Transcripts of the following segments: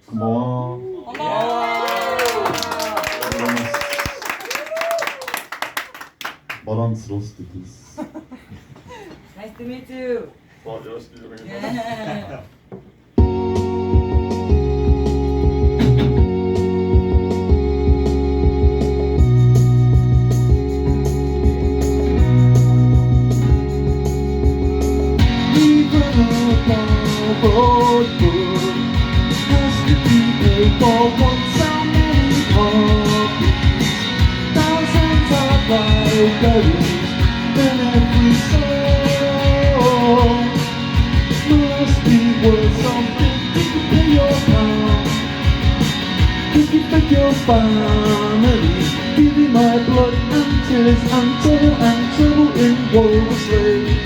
고마워. 말안 들었을 때 됐어. Nice to meet you.よろしくお願いします。 Yeah. And every song must be worth something. If you pay your pound, if you thank your family, give me my blood and tears and toil and trouble in Walderslade.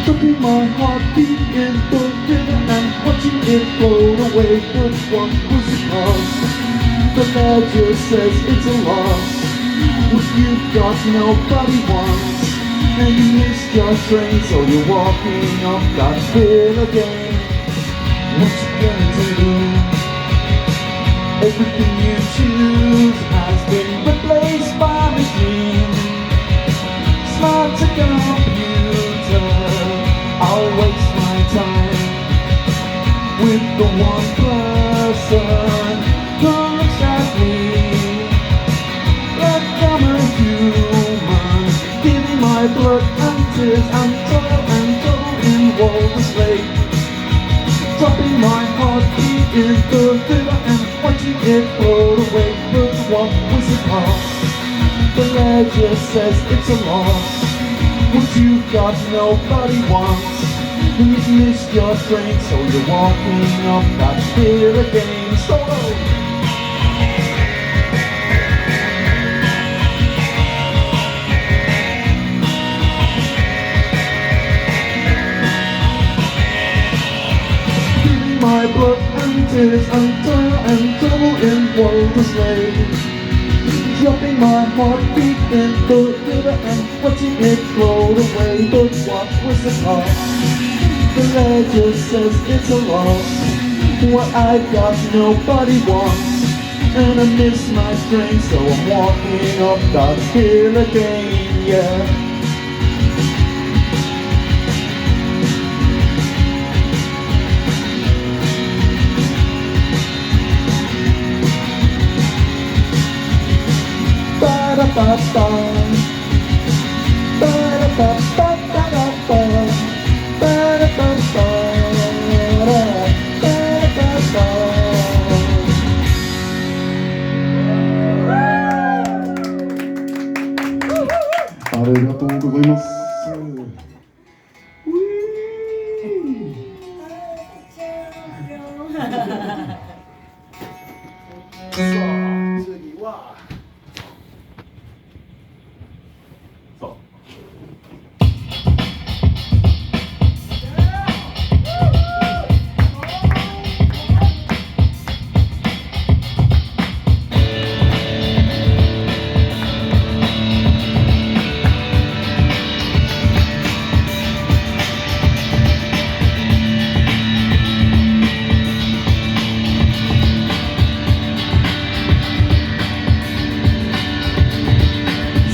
Dropping my heartbeat in the river and watching it float away. But what was the cost? The ledger says it's a loss. What you've got nobody wants, and you missed your train, so you're walking up that hill again. What you gonna do? Everything you choose has been replaced by machine. Smarter computer, I'll waste my time with the one person who looks at me. My blood and tears and toil and trouble in Walderslade. Dropping my heartbeat in the river and watching it float away. But what was the cost? The ledger says it's a loss. What you've got nobody wants, and you've missed your train, so you're walking up that hill again. Solo! My blood and tears and toil and trouble in Walderslade. Dropping my heartbeat in the river and watching it float away. But what was the cost? The ledger says it's a loss. What I got nobody wants, and I miss my train, so I'm walking up that hill again, yeah.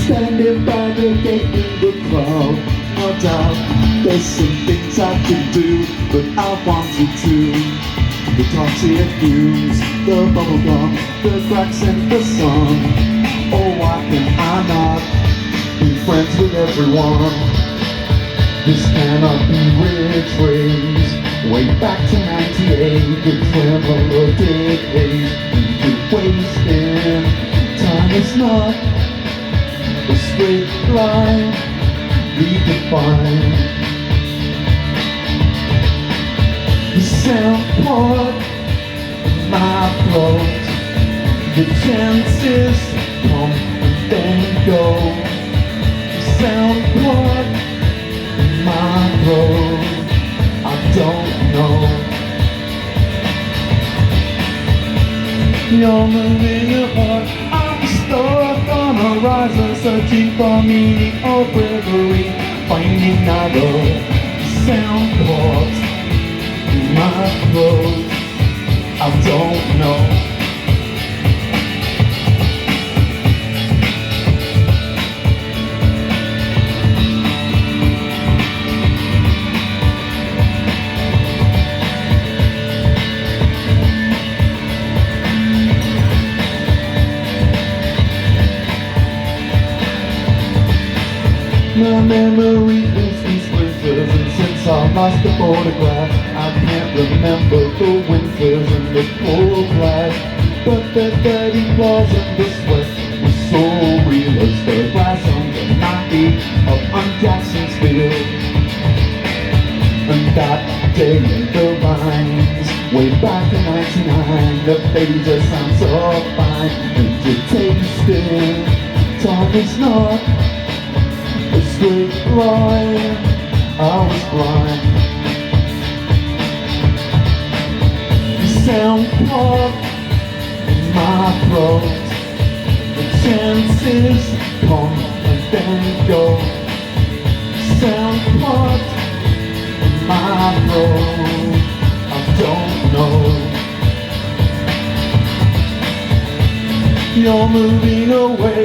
Standing by the gate in the crowd, no doubt there's some things I can do, but I wanted to. The toxic fumes, the bubblegum, the cracks in the sun. Oh, why can I not be friends with everyone? This cannot be retraced way back to 98. The tremble of decades into wasting. Time is not a straight line, redefined. The sound part of my throat, the chances come and then go. Sound part in my throat, I don't know. You're moving apart, I'm stuck on a horizon, searching for meaning or bravery, finding another sound part in my throat, I don't know. My memory is these winters, and since I lost the photograph, I can't remember the winters and the cold life. But the dirty flaws in the sweat was so real as the glass on the 90 of Jacksonville. And that day in the vines, way back in 99, the phaser sounds so fine, and you taste it. Time is not a straight line, I was blind. The sound caught in my throat, the chances come and then go. The sound caught in my throat, I don't know. You're moving away,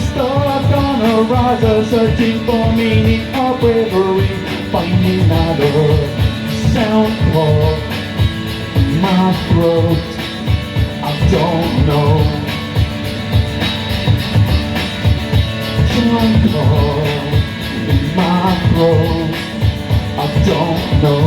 stuck on a riser, searching for meaning or bravery, finding another sound caught in my throat, I don't know. Sound caught in my throat, I don't know.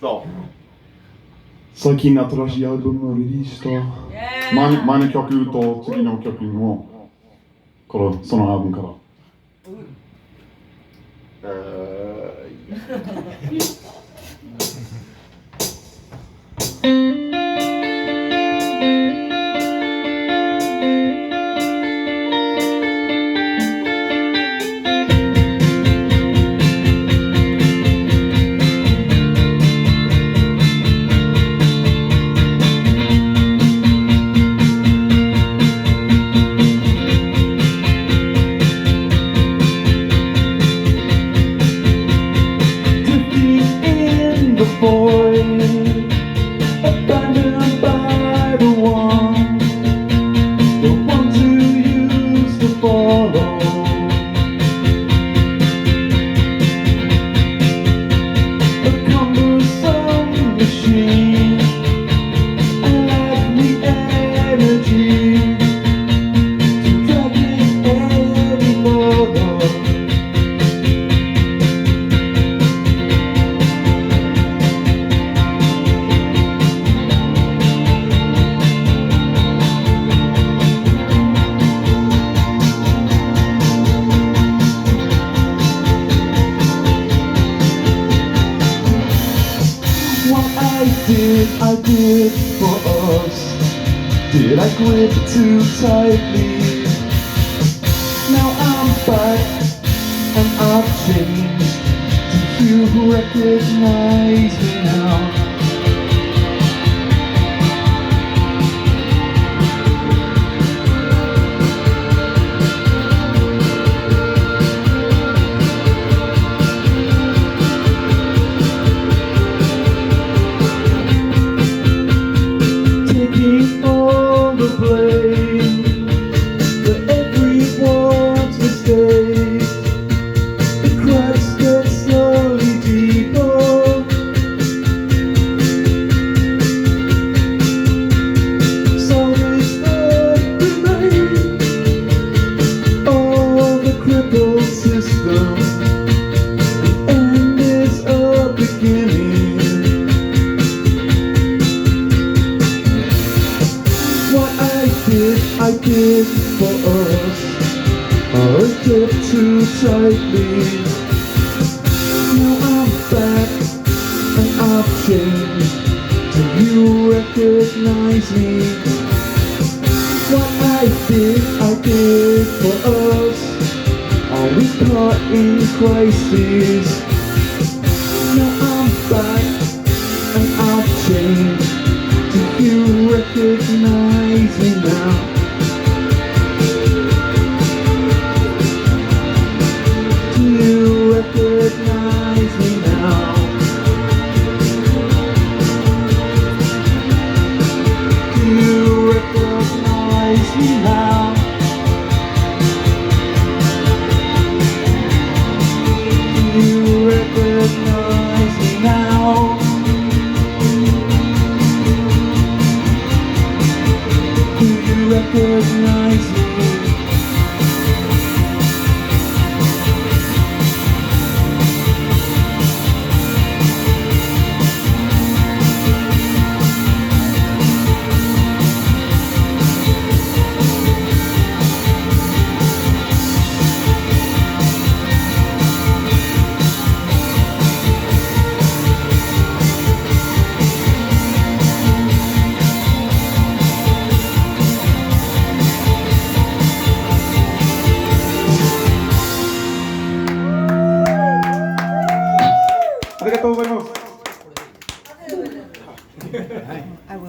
So, 最近新しいアルバムをリリースした。前の曲と次の曲もそのアルバムから。Abandoned by the one who used to follow. A cumbersome machine, and lack the energy to drag it any further. I did for us. Did I grip too tightly? Now I'm back and I've changed. Do you recognize me now? for us. I kept too tightly. Now I'm back and I've changed. Do you recognize me? What I did for us. Are we caught in crisis? Now I'm back and I've changed. Do you recognize me now? Do you recognize me now? Do you recognize me now? Do you recognize me now? Do you recognize me? Arigatou gozaimasu.